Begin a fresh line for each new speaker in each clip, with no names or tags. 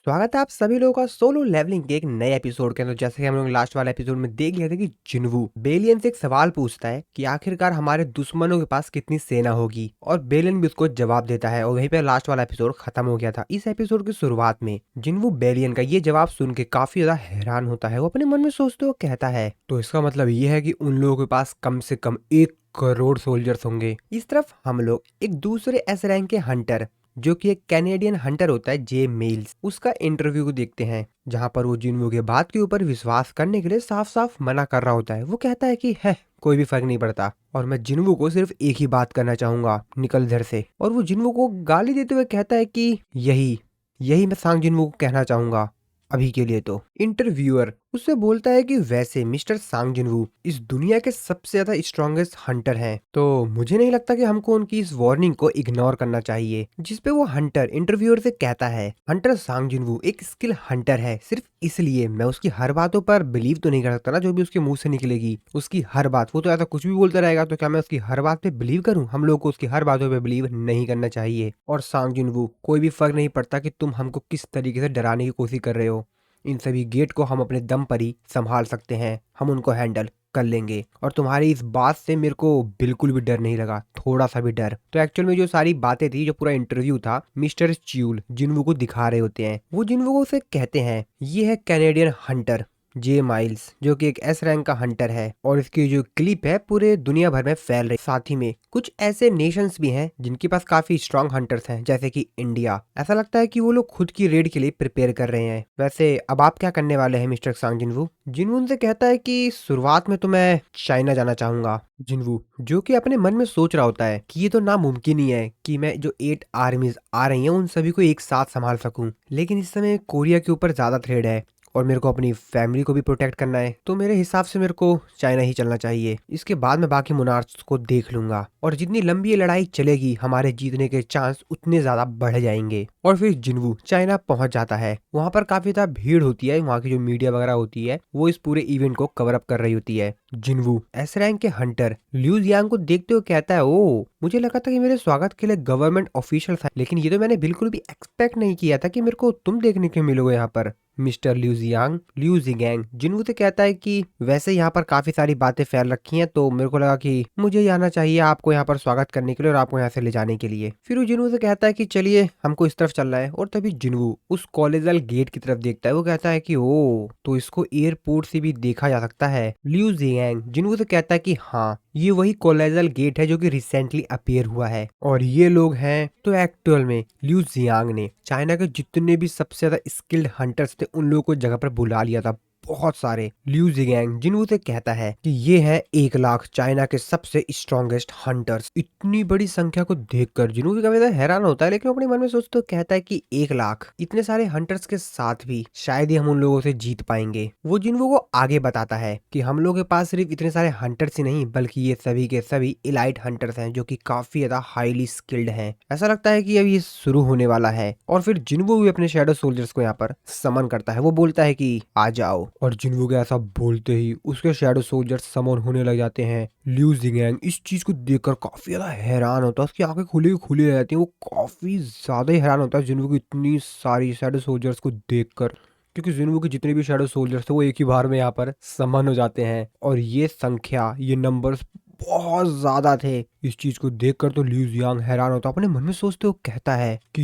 स्वागत है आप सभी लोगों का सोलो लेवलिंग के एक नए एपिसोड के अंदर। जैसे कि हम लोग लास्ट वाले एपिसोड में देख लिया था कि जिन्वू बेलियन से एक सवाल पूछता है कि आखिरकार हमारे दुश्मनों के पास कितनी सेना होगी, और बेलियन भी उसको जवाब देता है और वहीं पे लास्ट वाला एपिसोड खत्म हो गया था। इस एपिसोड की शुरुआत में जिन्वू बेलियन का ये जवाब सुन के काफी ज्यादा हैरान होता है। वो अपने मन में सोचते हुए कहता है, तो इसका मतलब ये है कि उन लोगों के पास कम से कम 1 करोड़ सोल्जर्स होंगे। इस तरफ हम लोग एक दूसरे एस रैंक के हंटर, जो कि एक कैनेडियन हंटर होता है, जे मेल्स, उसका इंटरव्यू को देखते हैं, जहां पर वो जिन्वू के बात के ऊपर विश्वास करने के लिए साफ साफ मना कर रहा होता है। वो कहता है कि है कोई भी फर्क नहीं पड़ता और मैं जिन्वू को सिर्फ एक ही बात करना चाहूंगा, निकल इधर से। और वो जिन्वू को गाली देते हुए कहता है कि यही यही मैं सांग जिन्वू को कहना चाहूंगा अभी के लिए। तो इंटरव्यूअर उससे बोलता है कि वैसे मिस्टर सांग जिनवू इस दुनिया के सबसे ज्यादा स्ट्रॉन्गेस्ट हंटर हैं, तो मुझे नहीं लगता कि हमको उनकी इस वार्निंग को इग्नोर करना चाहिए। जिसपे वो हंटर इंटरव्यूअर से कहता है, हंटर सांग जिनवू एक स्किल हंटर है, सिर्फ इसलिए मैं उसकी हर बातों पर बिलीव तो नहीं कर सकता ना, जो भी उसके मुंह से निकलेगी। उसकी हर बात, वो तो ऐसा कुछ भी बोलता रहेगा, तो क्या मैं उसकी हर बात पे बिलीव करूं? हम लोग को उसकी हर बातों पे बिलीव नहीं करना चाहिए। और सांग जिनवू, कोई भी फर्क नहीं पड़ता कि तुम हमको किस तरीके से डराने की कोशिश कर रहे हो, इन सभी गेट को हम अपने दम पर ही संभाल सकते हैं, हम उनको हैंडल कर लेंगे। और तुम्हारी इस बात से मेरे को बिल्कुल भी डर नहीं लगा, थोड़ा सा भी डर। तो एक्चुअल में जो सारी बातें थी, जो पूरा इंटरव्यू था, मिस्टर च्यूल जिन्वू को दिखा रहे होते हैं। वो जिन्वू को उसे कहते हैं, ये है कैनेडियन हंटर जे माइल्स, जो कि एक एस रैंक का हंटर है, और इसकी जो क्लिप है पूरे दुनिया भर में फैल रही। साथ ही में कुछ ऐसे नेशंस भी हैं जिनके पास काफी स्ट्रॉन्ग हंटर्स हैं, जैसे कि इंडिया। ऐसा लगता है कि वो लोग खुद की रेड के लिए प्रिपेयर कर रहे हैं। वैसे अब आप क्या करने वाले हैं मिस्टर सांग जिनवू? जिनवू उनसे कहता है कि शुरुआत में तो मैं चाइना जाना चाहूंगा। जिनवू, जो कि अपने मन में सोच रहा होता है कि ये तो नामुमकिन ही है कि मैं जो 8 आर्मीज आ रही हैं उन सभी को एक साथ संभाल सकूं, लेकिन इस समय कोरिया के ऊपर ज्यादा थ्रेड है और मेरे को अपनी फैमिली को भी प्रोटेक्ट करना है, तो मेरे हिसाब से मेरे को चाइना ही चलना चाहिए। इसके बाद मैं बाकी मोनार्क्स को देख लूंगा, और जितनी लंबी ये लड़ाई चलेगी हमारे जीतने के चांस उतने ज्यादा बढ़ जाएंगे। और फिर जिन्वू चाइना पहुंच जाता है। वहां पर काफी ज्यादा भीड़ होती है, वहां की जो मीडिया वगैरह होती है वो इस पूरे इवेंट को कवर अप कर रही होती है। जिन्वू एस रैंक के हंटर ल्यू जियांग को देखते हुए कहता है, ओ मुझे लगा था कि मेरे स्वागत के लिए गवर्नमेंट ऑफिशियल था, लेकिन ये तो मैंने बिल्कुल भी एक्सपेक्ट नहीं किया था कि मेरे को तुम देखने के मिलोगे यहाँ पर मिस्टर ल्यू जियांग। जिन्वू से कहता है कि वैसे यहाँ पर काफी सारी बातें फैल रखी हैं, तो मेरे को लगा कि मुझे ही आना चाहिए आपको यहाँ पर स्वागत करने के लिए और आपको यहाँ से ले जाने के लिए। फिर वो जिन्वू से कहता है कि चलिए हमको इस तरफ चलना है। और तभी जिन्वू उस कॉलेजल गेट की तरफ देखता है। वो कहता है कि ओ, तो इसको एयरपोर्ट से भी देखा जा सकता है। ल्यू जियांग जिन्वू से कहता है कि हाँ, ये वही कॉलेजल गेट है जो कि रिसेंटली अपीयर हुआ है, और ये लोग हैं। तो एक्चुअल में ल्यू जियांग ने चाइना के जितने भी सबसे ज्यादा स्किल्ड हंटर्स थे उन लोगों को जगह पर बुला लिया था, बहुत सारे। ल्यू जियांग जिन्वू से कहता है कि ये है 1 लाख चाइना के सबसे स्ट्रॉन्गेस्ट हंटर्स। इतनी बड़ी संख्या को देखकर जिन्वू भी काफी ज्यादा हैरान होता है, लेकिन अपने मन में सोचते तो कहता है कि 1 लाख इतने सारे हंटर्स के साथ भी शायद ही हम उन लोगों से जीत पाएंगे। वो जिन्वू को आगे बताता है कि हम लोगों के पास सिर्फ इतने सारे हंटर्स ही नहीं, बल्कि ये सभी के सभी इलाइट हंटर्स हैं, जो कि काफी ज्यादा हाईली स्किल्ड हैं। ऐसा लगता है कि अब ये शुरू होने वाला है। और फिर जिन्वू भी अपने शैडो सोल्जर्स को यहाँ पर समन करता है। वो बोलता है कि आ जाओ, और जिन्वू के ऐसा बोलते ही उसके शैडो सोल्जर्स समन होने लग जाते हैं। ल्यू जियांग इस चीज को देखकर काफी ज्यादा हैरान होता है, उसकी आंखें खुली खुली रह जाती हैं। वो काफी ज्यादा ही हैरान होता है जिन्वू की इतनी सारी शैडो सोल्जर्स को देखकर, क्योंकि जिन्वू के जितने भी शैडो सोल्जर्स थे वो एक ही बार में यहाँ पर समन हो जाते हैं, और ये संख्या, ये नंबर्स बहुत ज्यादा थे। इस चीज को देखकर तो ल्यू जियांग हैरान होता, अपने मन में सोचते हुए कहता है कि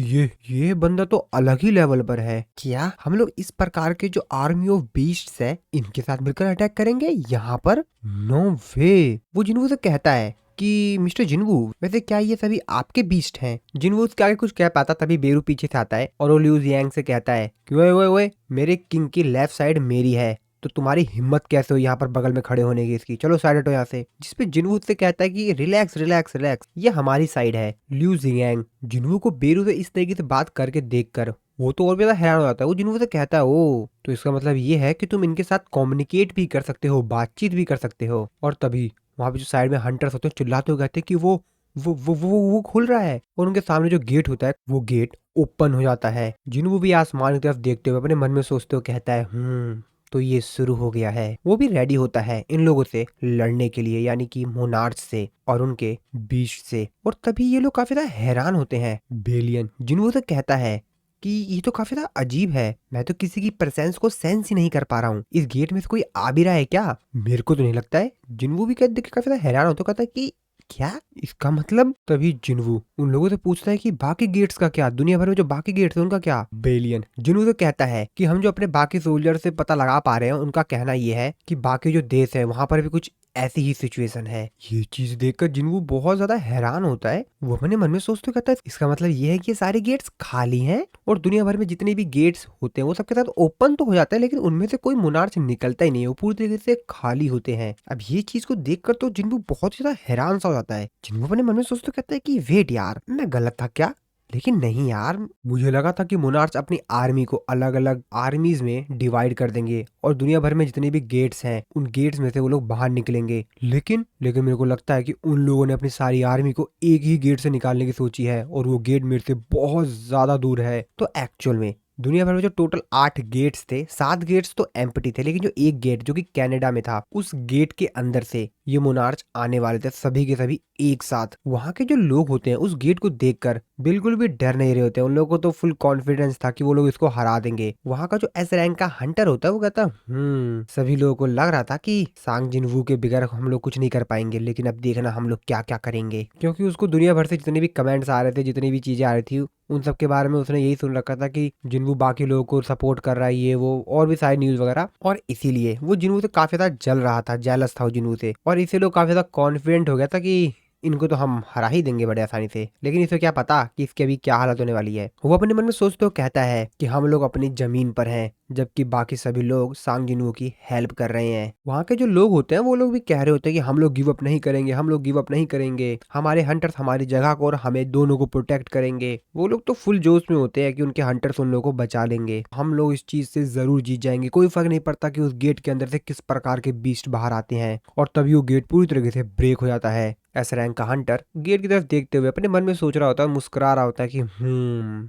ये बंदा तो अलग ही लेवल पर है। क्या हम लोग इस प्रकार के जो आर्मी ऑफ बीस्ट्स है इनके साथ मिलकर अटैक करेंगे यहाँ पर? नो वे। वो जिन्वू से कहता है कि मिस्टर जिन्वू, वैसे क्या ये सभी आपके बीस्ट हैं? जिन्वू उसके आगे कुछ कह पाता, तभी बेरू पीछे से आता है और वो ल्यू जियांग से कहता है कि ओए ओए ओए, मेरे किंग की लेफ्ट साइड मेरी है, तो तुम्हारी हिम्मत कैसे हो यहाँ पर बगल में खड़े होने की इसकी, चलो साइड हटो यहाँ से। जिसपे जिन्वू से कहता है कि रिलैक्स रिलैक्स रिलैक्स, ये हमारी साइड है। ल्यू जियांग जिन्वू को बेरू से इस तरीके से बात करके देखकर वो तो और भी ज्यादा हैरान हो जाता है। वो जिन्वू से कहता है, ओ तो इसका मतलब ये है कि तुम इनके साथ कम्युनिकेट भी कर सकते हो, बातचीत भी कर सकते हो। और तभी वहां पे जो साइड में हंटर्स होते हैं चिल्लाते हुए कहते हैं कि वो खुल रहा है, और उनके सामने जो गेट होता है वो गेट ओपन हो जाता है। जिन्वू भी आसमान की तरफ देखते हुए अपने मन में सोचते हुए कहता है, तो ये शुरू हो गया है। वो भी रेडी होता है इन लोगों से लड़ने के लिए, यानी कि मोनार्च से और उनके बीच से। और तभी ये लोग काफी ज्यादा हैरान होते हैं। बेलियन जिन्वू से कहता है कि ये तो काफी ज्यादा अजीब है, मैं तो किसी की प्रेजेंस को सेंस ही नहीं कर पा रहा हूँ, इस गेट में से कोई आ भी रहा है क्या? मेरे को तो नहीं लगता है। जिन्वू भी देख के काफी ज्यादा हैरान होता, कहता है कि क्या इसका मतलब? तभी जिन्वू उन लोगों से पूछता है कि बाकी गेट्स का क्या, दुनिया भर में जो बाकी गेट्स हैं उनका क्या? बेलियन जिन्वू तो कहता है कि हम जो अपने बाकी सोल्जर से पता लगा पा रहे हैं उनका कहना ये है कि बाकी जो देश है वहां पर भी कुछ ऐसी ही सिचुएशन है। ये चीज देखकर जिन्वू बहुत ज्यादा हैरान होता है। वो अपने मन में सोचते कहता है इसका मतलब ये है कि ये सारे गेट्स खाली हैं और दुनिया भर में जितने भी गेट्स होते हैं वो सबके साथ ओपन तो हो जाता है, लेकिन उनमें से कोई मोनार्च निकलता ही नहीं है, वो पूरी तरीके से खाली होते हैं। अब ये चीज को देखकर तो जिन्वू बहुत ज्यादा हैरान सा हो जाता है। जिन्वू अपने मन में सोचते कहता है कि वेट यार, मैं गलत था क्या? लेकिन नहीं यार, मुझे लगा था कि मोनार्च अपनी आर्मी को अलग अलग आर्मीज में डिवाइड कर देंगे और दुनिया भर में जितने भी गेट्स हैं उन गेट्स में से वो लोग बाहर निकलेंगे। लेकिन मेरे को लगता है कि उन लोगों ने अपनी सारी आर्मी को एक ही गेट से निकालने की सोची है और वो गेट मेरे से बहुत ज्यादा दूर है। तो एक्चुअल में दुनिया भर में जो टोटल 8 गेट्स थे, 7 गेट्स तो एम्प्टी थे, लेकिन जो एक गेट जो कि कनाडा में था उस गेट के अंदर से ये मोनार्च आने वाले थे, सभी के सभी एक साथ। वहां के जो लोग होते हैं उस गेट को देखकर बिल्कुल भी डर नहीं रहे होते, उन लोगों को तो फुल कॉन्फिडेंस था कि वो लोग इसको हरा देंगे। वहां का जो एस रैंक का हंटर होता है वो कहता सभी लोगों को लग रहा था कि सांग जिनवू के बगैर हम लोग कुछ नहीं कर पाएंगे, लेकिन अब देखना हम लोग क्या क्या करेंगे। क्योंकि उसको दुनिया भर से जितने भी कमेंट्स आ रहे थे, जितनी भी चीजें आ रही थी, उन सब के बारे में उसने यही सुन रखा था कि जिन्वू बाकी लोगों को सपोर्ट कर रहा है, ये वो और भी सारी न्यूज वगैरह, और इसीलिए वो जिन्वू से काफी ज्यादा जल रहा था, जेलस था वो जिन्वू से, और इसे लोग काफी ज्यादा कॉन्फिडेंट हो गया था कि इनको तो हम हरा ही देंगे बड़े आसानी से। लेकिन इसे क्या पता कि इसकी अभी क्या हालत होने वाली है। वो अपने मन में सोचते हो कहता है कि हम लोग अपनी जमीन पर हैं, जबकि बाकी सभी लोग सांग जिन्वू की हेल्प कर रहे हैं। वहाँ के जो लोग होते हैं वो लोग भी कह रहे होते हैं कि हम लोग गिव अप नहीं करेंगे, हम लोग गिव अप नहीं करेंगे, हमारे हंटर्स हमारी जगह को और हमें दोनों को प्रोटेक्ट करेंगे। वो लोग तो फुल जोश में होते हैं कि उनके हंटर्स उन लोगों को बचा लेंगे, हम लोग इस चीज से जरूर जीत जाएंगे, कोई फर्क नहीं पड़ता कि उस गेट के अंदर से किस प्रकार के बीस्ट बाहर आते हैं। और तभी वो गेट पूरी तरीके से ब्रेक हो जाता है। एस रैंक का हंटर गेट की तरफ देखते हुए अपने मन में सोच रहा होता है, मुस्कुरा रहा होता है कि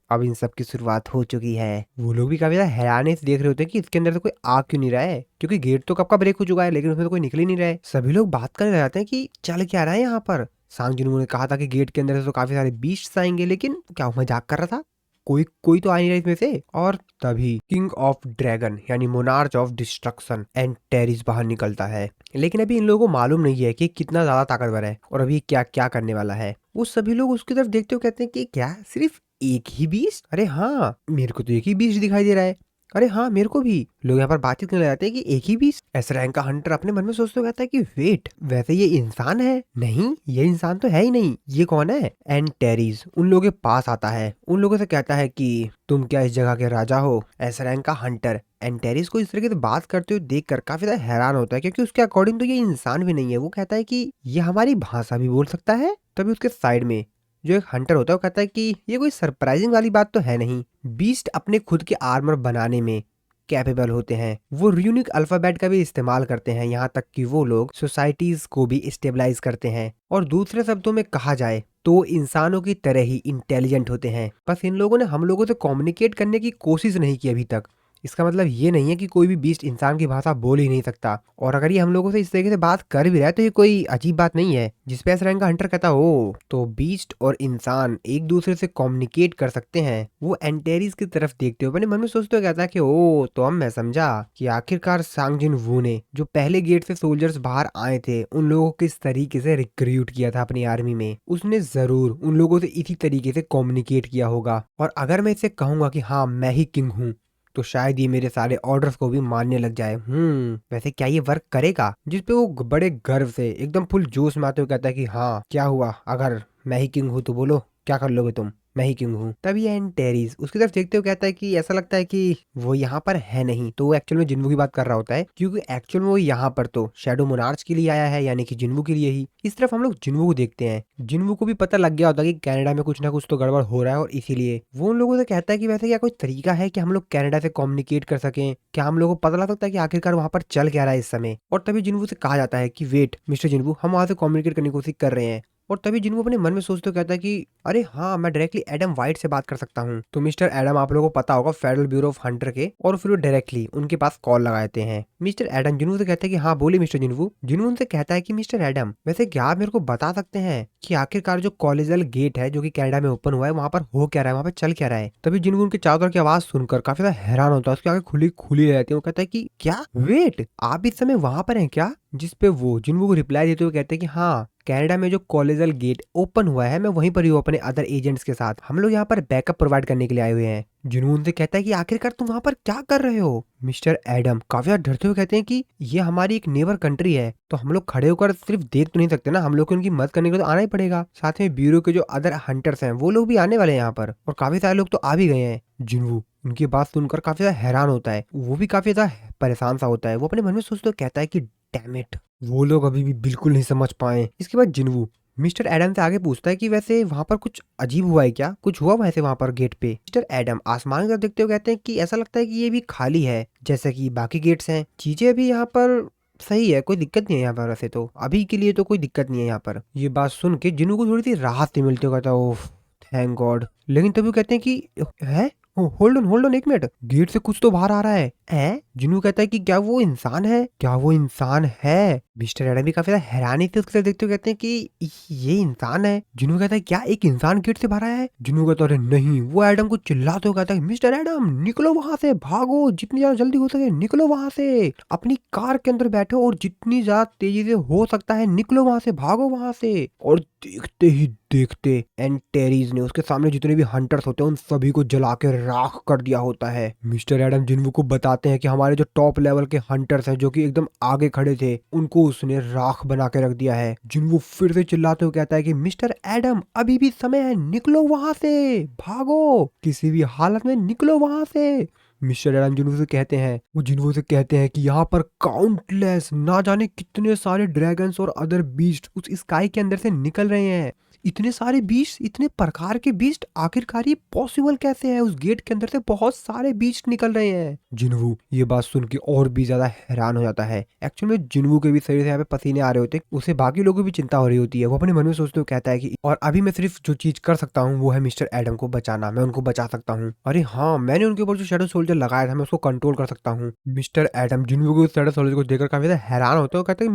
अब इन सब की शुरुआत हो चुकी है। वो लोग भी काफी ज्यादा हैरानी से देख रहे होते हैं कि इसके अंदर से कोई आ क्यों नहीं रहा है, क्योंकि गेट तो कब का ब्रेक हो चुका है लेकिन उसमें तो कोई निकल ही नहीं रहा है। सभी लोग बात करने लग जाते हैं कि चल क्या रहा है यहाँ पर। सांग जिन्होंने कहा था कि गेट के अंदर से तो काफी सारे बीस्ट्स आएंगे, लेकिन क्या वो मजाक कर रहा था? कोई कोई तो आ नहीं रहा इसमें से। और तभी किंग ऑफ ड्रैगन यानी मोनार्च ऑफ डिस्ट्रक्शन एंटेरिस बाहर निकलता है। लेकिन अभी इन लोगों को मालूम नहीं है कि कितना ज्यादा ताकतवर है और अभी क्या क्या करने वाला है। वो सभी लोग उसकी तरफ देखते हुए कहते हैं कि क्या सिर्फ एक ही बीस्ट? अरे हाँ, मेरे को तो एक ही बीस्ट दिखाई दे रहा है। अरे हाँ, मेरे को भी। लोग यहाँ पर बातचीत करने लगते हैं कि एक ही बीस्ट। एस रैंक का हंटर अपने मन में सोचते हुए कहता है कि वेट, वैसे ये इंसान है? नहीं, ये इंसान तो है ही नहीं, ये कौन है? एंटेरिस उन लोगों के पास आता है, उन लोगों से कहता है कि तुम क्या इस जगह के राजा हो? एस रैंक का हंटर एंटेरिस को इस तरीके से बात करते हुए देखकर काफी ज्यादा हैरान होता है, क्योंकि उसके अकॉर्डिंग तो ये इंसान भी नहीं है। वो कहता है कि ये हमारी भाषा भी बोल सकता है। तभी उसके साइड में जो एक हंटर होता है वो कहता है कि ये कोई सरप्राइजिंग वाली बात तो है नहीं, बीस्ट अपने खुद के आर्मर बनाने में कैपेबल होते हैं। वो यूनिक अल्फाबेट का भी इस्तेमाल करते हैं, यहाँ तक कि वो लोग सोसाइटीज को भी स्टेबलाइज करते हैं। और दूसरे शब्दों में कहा जाए तो इंसानों की तरह ही इंटेलिजेंट होते हैं। बस इन लोगों ने हम लोगों से कम्युनिकेट करने की कोशिश नहीं की अभी तक। इसका मतलब ये नहीं है कि कोई भी बीस्ट इंसान की भाषा बोल ही नहीं सकता, और अगर ये हम लोगों से इस तरीके से बात कर भी रहा है तो ये कोई अजीब बात नहीं है। जिसपे एस रैंक का हंटर कहता हो तो बीस्ट और इंसान एक दूसरे से कम्युनिकेट कर सकते हैं। वो एंटेरिस की तरफ देखते हुए अपने मन में सोचते हुए कहता है कि ओ, तो अब मैं समझा कि आखिरकार सांग जिन वू ने जो पहले गेट से सोल्जर्स बाहर आए थे उन लोगों को किस तरीके से रिक्रूट किया था अपनी आर्मी में। उसने जरूर उन लोगों से इसी तरीके से कम्युनिकेट किया होगा। और अगर मैं इसे कहूंगा कि हाँ मैं ही किंग हूँ तो शायद ये मेरे सारे ऑर्डर्स को भी मानने लग जाए। वैसे क्या ये वर्क करेगा? जिसपे वो बड़े गर्व से एकदम फुल जोश में आते हुए कहता है कि हाँ, क्या हुआ, अगर मैं ही किंग हूँ तो बोलो क्या कर लोगे तुम, मैं ही किंग हूँ। तभी एंटेरिस उसकी तरफ देखते हुए कहता है कि ऐसा लगता है कि वो यहाँ पर है नहीं, तो वो एक्चुअल में जिन्वू की बात कर रहा होता है, क्योंकि एक्चुअल में वो यहाँ पर तो शैडो मोनार्च के लिए आया है, यानी कि जिन्वू के लिए ही। इस तरफ हम लोग जिन्वू को देखते हैं। जिन्वू को भी पता लग गया होता है कि कनाडा में कुछ ना कुछ तो गड़बड़ हो रहा है, और इसीलिए वो उन लोगों से कहता है कि वैसे क्या कोई तरीका है कि हम लोग कनाडा से कम्युनिकेट कर सकें? क्या हम लोगों को पता लग सकता है कि आखिरकार वहां पर चल क्या रहा है इस समय? और तभी जिन्वू से कहा जाता है कि वेट मिस्टर जिन्वू, हम वहां से कम्युनिकेट करने की कोशिश कर रहे हैं। और तभी जिन्वू अपने मन में सोचते कहता है कि अरे हाँ, मैं डायरेक्टली एडम वाइट से बात कर सकता हूँ। तो मिस्टर एडम आप लोगों को पता होगा फेडरल ब्यूरो ऑफ हंटर के, और फिर वो डायरेक्टली उनके पास कॉल लगाते हैं। मिस्टर एडम जिन्वू से कहते हैं कि हाँ बोलिए मिस्टर जिन्वू। जिन्वू उनसे कहता है कि मिस्टर एडम, वैसे क्या आप मेरे को बता सकते हैं कि आखिरकार जो कॉलेजियल गेट है जो कि कनाडा में ओपन हुआ है वहां पर हो क्या रहा है, वहां पर चल क्या रहा है। तभी जिन्होंने उनके चारों तरफ की आवाज सुनकर काफी ज्यादा हैरान होता है, उसकी आंखें खुली खुली रहती है। वो कहता है कि क्या, वेट, आप इस समय वहां पर हैं क्या। जिस पे वो जिन्हों को रिप्लाई देते हुए कहते हैं कि हाँ, कनाडा में जो कॉलेजियल गेट ओपन हुआ है मैं वहीं पर ही हूँ अपने अदर एजेंट्स के साथ, हम लोग यहाँ पर बैकअप प्रोवाइड करने के लिए आए हुए हैं। जुनून से कहता है कि आखिरकार तुम वहां पर क्या कर रहे हो। मिस्टर एडम काफी ज्यादा डरते हुए कहते हैं कि ये हमारी एक नेबर कंट्री है, तो हम लोग खड़े होकर सिर्फ देख तो नहीं सकते ना, हम लोग को उनकी मदद करने के लिए तो आना ही पड़ेगा। साथ में ब्यूरो के जो अदर हंटर्स हैं वो लोग भी आने वाले हैं यहाँ पर, और काफी सारे लोग तो आ भी गए हैं। जिनवू उनकी बात सुनकर काफी ज्यादा हैरान होता है, वो भी काफी ज्यादा परेशान सा होता है। वो अपने मन में सोचते हुए कहता है कि डैम इट, वो लोग अभी भी बिल्कुल नहीं समझ पाए। इसके बाद जिनवू मिस्टर एडम से आगे पूछता है कि वैसे वहां पर कुछ अजीब हुआ है क्या, कुछ हुआ वैसे वहां पर गेट पे। मिस्टर एडम आसमान की तरफ देखते हुए कहते हैं कि ऐसा लगता है कि ये भी खाली है जैसे कि बाकी गेट्स हैं, चीजें भी यहाँ पर सही है, कोई दिक्कत नहीं है यहाँ पर, वैसे तो अभी के लिए तो कोई दिक्कत नहीं है यहाँ पर। ये बात सुन के जिन्नू को थोड़ी सी राहत सी मिलती है, कहता है ओह थैंक गॉड। लेकिन तभी वो कहते हैं कि है, होल्ड ऑन एक मिनट, गेट से कुछ तो बाहर आ रहा है। जिन्नू कहता है कि क्या वो इंसान है, क्या वो इंसान है। मिस्टर एडम भी काफी ज्यादा हैरानी से उसकी तरफ देखते हुए कहते हैं कि ये इंसान है। जिन्नू कहता है क्या एक इंसान गेट से बाहर आया है। जिन्नू कहता है अरे नहीं। वो एडम को चिल्लाते हुए कहता है मिस्टर एडम निकलो वहां से, भागो जितनी ज्यादा जल्दी हो सके, निकलो वहां से, अपनी कार के अंदर बैठो और जितनी ज्यादा तेजी से हो सकता है निकलो वहां से, भागो वहां से। और देखते ही देखते एंटेरीज ने उसके सामने जितने भी हंटर्स होते हैं उन सभी को जला के राख कर दिया होता है। मिस्टर एडम जिन्वू को बताते हैं कि हमारे जो टॉप लेवल के हंटर्स हैं जो कि एकदम आगे खड़े थे उनको उसने राख बना के रख दिया है। जिन्वू फिर से चिल्लाते हुए कहता है कि मिस्टर एडम अभी भी समय है, निकलो वहां से, भागो, किसी भी हालत में निकलो वहां से। मिस्टर एडम जिन्वू से कहते हैं, वो जिन्वू से कहते हैं कि यहाँ पर काउंटलेस ना जाने कितने सारे ड्रैगन्स और अदर बीस्ट उस स्काई के अंदर से निकल रहे हैं। इतने सारे बीस्ट, इतने प्रकार के बीस्ट, आखिरकार ये पॉसिबल कैसे है, उस गेट के अंदर से बहुत सारे बीस्ट निकल रहे हैं। जिन्वू ये बात सुन के और भी ज्यादा हैरान हो जाता है। एक्चुअली में जिन्वू के भी शरीर से यहाँ पे पसीने आ रहे होते, उसे बाकी लोगों की भी चिंता हो रही होती है। वो अपने मन में सोचते हुए कहता है कि और अभी मैं सिर्फ जो चीज कर सकता हूँ वो है मिस्टर एडम को बचाना, मैं उनको बचा सकता हूँ। अरे हाँ, मैंने उनके ऊपर जो शैडो सोल्जर लगाया था मैं उसको कंट्रोल कर सकता हूँ। मिस्टर एडम जिन्वू को शैडो सोल्जर को देखकर काफी ज्यादा हैरान होते हैं, कहते हैं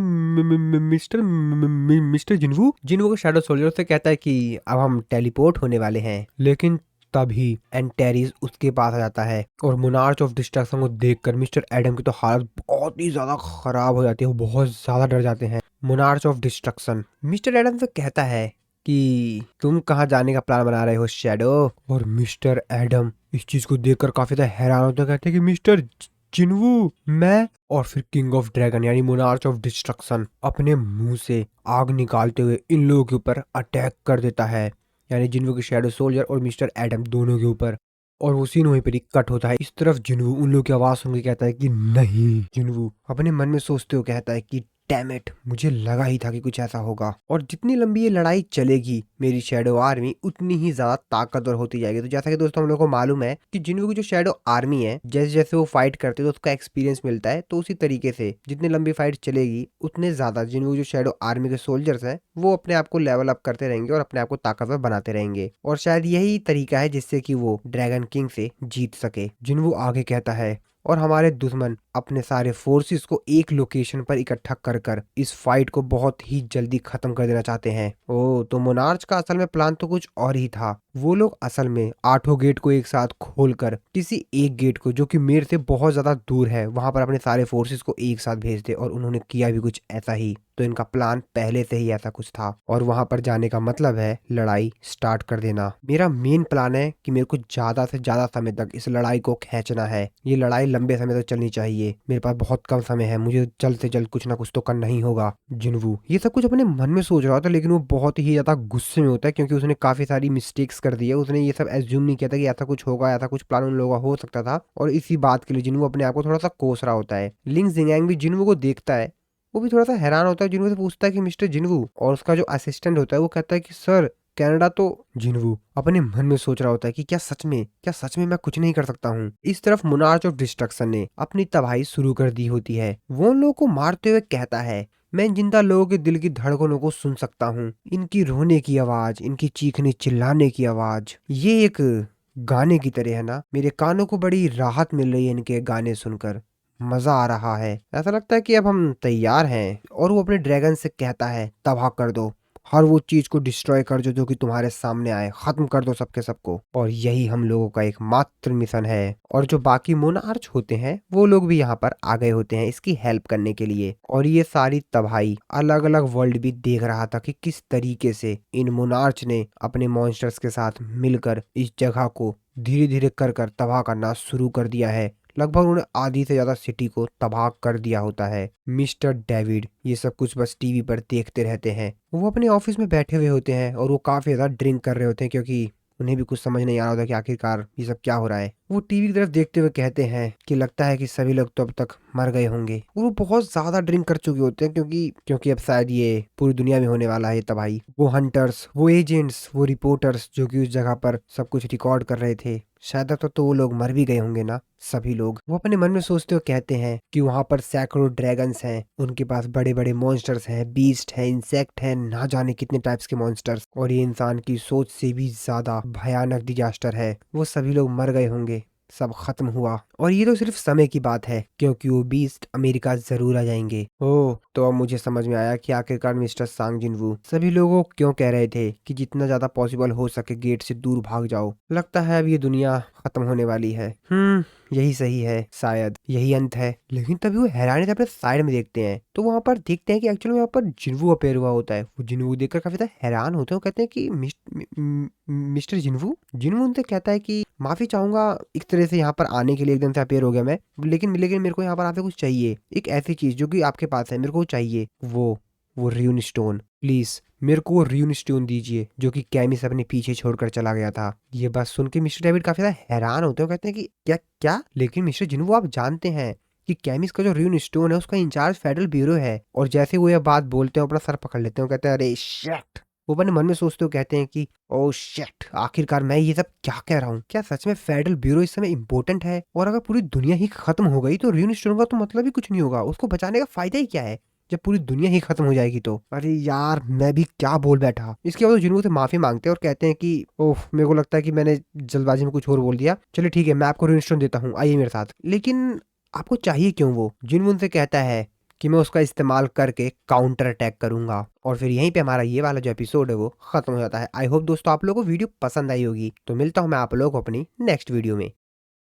मिस्टर जिन्वू जिन्वू को शैडो सोल्जर से कहता है कि अब हम टेलीपोर्ट होने वाले हैं। लेकिन तभी एंटेरिस उसके पास आ जाता है और मोनार्च ऑफ डिस्ट्रक्शन को देखकर मिस्टर एडम की तो हालत बहुत ही ज्यादा खराब हो जाती है, वो बहुत ज्यादा डर जाते हैं। Monarch of destruction mister Adam से कहता है कि तुम कहाँ जाने का प्लान बना रहे हो शैडो। और मिस्टर एडम इस चीज को देखकर काफी ज्यादा हैरान होते हैं, कहते हैं कि मिस्टर जिन्वू मैं, और फिर किंग ऑफ ड्रैगन यानी मोनार्च ऑफ डिस्ट्रक्शन अपने मुंह से आग निकालते हुए इन लोगों के ऊपर अटैक कर देता है, यानी जिन्वू के शैडो सोल्जर और मिस्टर एडम दोनों के ऊपर। और वो सीन वहीं पर ही कट होता है। इस तरफ जिन्वू उन लोगों की आवाज सुन के कहता है कि नहीं। जिन्वू अपने मन में सोचते हुए कहता है कि डैम इट, मुझे लगा ही था कि कुछ ऐसा होगा। और जितनी लंबी ये लड़ाई चलेगी मेरी शैडो आर्मी उतनी ही ज्यादा ताकतवर होती जाएगी। तो जैसा कि दोस्तों हम लोग को मालूम है कि जिन्वू की जो शैडो आर्मी है जैसे जैसे वो फाइट करते हैं तो उसका एक्सपीरियंस मिलता है, तो उसी तरीके से जितनी लंबी फाइट चलेगी उतने ज्यादा जिन्वू जो शैडो आर्मी के सोल्जर्स हैं वो अपने आप को लेवल अप करते रहेंगे और अपने आप को ताकतवर बनाते रहेंगे। और शायद यही तरीका है जिससे कि वो ड्रैगन किंग से जीत सके। जिन्वू आगे कहता है और हमारे दुश्मन अपने सारे फोर्सेस को एक लोकेशन पर इकट्ठा कर कर इस फाइट को बहुत ही जल्दी खत्म कर देना चाहते हैं। ओ, तो मोनार्च का असल में प्लान तो कुछ और ही था। वो लोग असल में 8 गेट को एक साथ खोलकर किसी एक गेट को जो कि मेर से बहुत ज्यादा दूर है वहां पर अपने सारे फोर्सेस को एक साथ भेज दे, और उन्होंने किया भी कुछ ऐसा ही। तो इनका प्लान पहले से ही ऐसा कुछ था और वहां पर जाने का मतलब है लड़ाई स्टार्ट कर देना। मेरा मेन प्लान है कि मेरे को ज्यादा से ज्यादा समय तक इस लड़ाई को खींचना है। ये लड़ाई लंबे समय तक चलनी चाहिए, मेरे पास बहुत कम समय है, मुझे जल्द से जल्द कुछ ना कुछ तो करना ही होगा। जिन्वू ये सब कुछ अपने मन में सोच रहा था, लेकिन वो बहुत ही ज्यादा गुस्से में होता है क्योंकि उसने काफी सारी मिस्टेक्स कर दी है। उसने ये सब एज्यूम नहीं किया था कि ऐसा कुछ होगा, ऐसा कुछ प्लान उन लोगों का हो सकता था, और इसी बात के लिए जिन्वू अपने आप को थोड़ा सा कोस रहा होता है। लिंग जिंगैंग भी जिन्वू को देखता है, वो भी थोड़ा सा हैरान होता है, जिन्वू से पूछता है कि मिस्टर जिन्वू, और उसका जो असिस्टेंट होता है वो कहता है कि सर कनाडा तो। जिन्वू अपने मन में सोच रहा होता है कि क्या सच में मैं कुछ नहीं कर सकता हूँ। इस तरफ मोनार्च ऑफ डिस्ट्रक्शन ने अपनी तबाही शुरू कर दी होती है। वो उन लोगों को मारते हुए कहता है मैं जिंदा लोगों के दिल की धड़कनों को सुन सकता हूँ, इनकी रोने की आवाज, इनकी चीखने चिल्लाने की आवाज, ये एक गाने की तरह है ना। मेरे कानों को बड़ी राहत मिल रही है इनके गाने सुनकर, मजा आ रहा है, ऐसा लगता है कि अब हम तैयार हैं। और वो अपने ड्रैगन से कहता है तबाह कर दो, हर वो चीज को डिस्ट्रॉय कर दो जो कि तुम्हारे सामने आए, खत्म कर दो सबके सबको। और यही हम लोगों का एकमात्र मिशन है। और जो बाकी मोनार्च होते हैं वो लोग भी यहाँ पर आ गए होते हैं इसकी हेल्प करने के लिए। और ये सारी तबाही अलग अलग वर्ल्ड भी देख रहा था कि किस तरीके से इन मोनार्च ने अपने मॉन्स्टर्स के साथ मिलकर इस जगह को धीरे धीरे कर कर तबाह करना शुरू कर दिया है। लगभग उन्होंने आधी से ज्यादा सिटी को तबाह कर दिया होता है। मिस्टर डेविड ये सब कुछ बस टीवी पर देखते रहते हैं। वो अपने ऑफिस में बैठे हुए होते हैं और वो काफी ज्यादा ड्रिंक कर रहे होते हैं क्योंकि उन्हें भी कुछ समझ नहीं आ रहा होता कि आखिरकार ये सब क्या हो रहा है। वो टीवी की तरफ देखते हुए कहते हैं कि लगता है कि सभी लोग तो अब तक मर गए होंगे। और वो बहुत ज्यादा ड्रिंक कर चुके होते हैं क्योंकि अब शायद ये पूरी दुनिया में होने वाला है तबाही। वो हंटर्स, वो एजेंट्स, वो रिपोर्टर्स जो कि उस जगह पर सब कुछ रिकॉर्ड कर रहे थे, शायद अब तो वो लोग मर भी गए होंगे ना सभी लोग। वो अपने मन में सोचते हुए कहते हैं कि वहां पर सैकड़ों ड्रैगन्स हैं, उनके पास बड़े बड़े मॉन्स्टर्स हैं, बीस्ट हैं, इंसेक्ट हैं, ना जाने कितने टाइप्स के मॉन्स्टर्स। और ये इंसान की सोच से भी ज्यादा भयानक डिजास्टर है। वो सभी लोग मर गए होंगे, सब खत्म हुआ। और ये तो सिर्फ समय की बात है क्योंकि वो बीस्ट अमेरिका जरूर आ जाएंगे। ओह, तो अब मुझे समझ में आया कि आखिरकार मिस्टर सांग जिनवू सभी लोगों को क्यों कह रहे थे कि जितना ज्यादा पॉसिबल हो सके गेट से दूर भाग जाओ। लगता है अब ये दुनिया खत्म होने वाली है। यही सही है, शायद यही अंत है। लेकिन तभी वो हैरानी से अपने साइड में देखते हैं तो वहां पर देखते हैं कि एक्चुअली वहां पर जिन्वू अपेयर हुआ होता है। वो जिन्वू देखकर काफी ज्यादा हैरान होते हैं। वो कहते हैं कि मिस्टर जिन्वू। जिन्वू उनसे कहता है कि माफी चाहूंगा एक तरह से यहाँ पर आने के लिए, एकदम से अपेयर हो गया मैं, लेकिन मेरे को यहाँ पर आपसे कुछ चाहिए, एक ऐसी चीज जो कि आपके पास है, मेरे को चाहिए वो र्यून स्टोन। प्लीज मेरे को वो र्यून स्टोन दीजिए जो कि कैमिस अपने पीछे छोड़कर चला गया था। ये बात सुन के मिस्टर डेविड काफी ज्यादा हैरान होते हैं। कहते हैं कि क्या क्या, लेकिन मिस्टर जिन्वू आप जानते हैं कि कैमिस का जो र्यून स्टोन है उसका इंचार्ज फेडरल ब्यूरो है। और जैसे वो ये बात बोलते हैं अपना सर पकड़ लेते हैं। कहते हैं अरे शिट। वो अपने मन में सोचते हो कहते हैं कि ओ शिट, आखिरकार मैं ये सब क्या कह रहा हूँ। क्या सच में फेडरल ब्यूरो इस समय इम्पोर्टेंट है? और अगर पूरी दुनिया ही खत्म हो गई तो र्यून स्टोन का तो मतलब ही कुछ नहीं होगा, उसको बचाने का फायदा ही क्या है जब पूरी दुनिया ही खत्म हो जाएगी तो। अरे यार मैं भी क्या बोल बैठा। इसके बाद जिन्हों से माफी मांगते हैं और कहते हैं कि ओह, मेरे को लगता है कि मैंने जल्दबाजी में कुछ और बोल दिया। चलिए ठीक है, मैं आपको र्यून स्टोन देता हूँ, आइए मेरे साथ। लेकिन आपको चाहिए क्यों? वो जिन से कहता है कि मैं उसका इस्तेमाल करके काउंटर अटैक करूंगा। और फिर यहीं पे हमारा ये वाला जो एपिसोड है वो खत्म हो जाता है। आई होप दोस्तों आप लोगों को वीडियो पसंद आई होगी। तो मिलता हूं मैं आप लोगों को अपनी नेक्स्ट वीडियो में।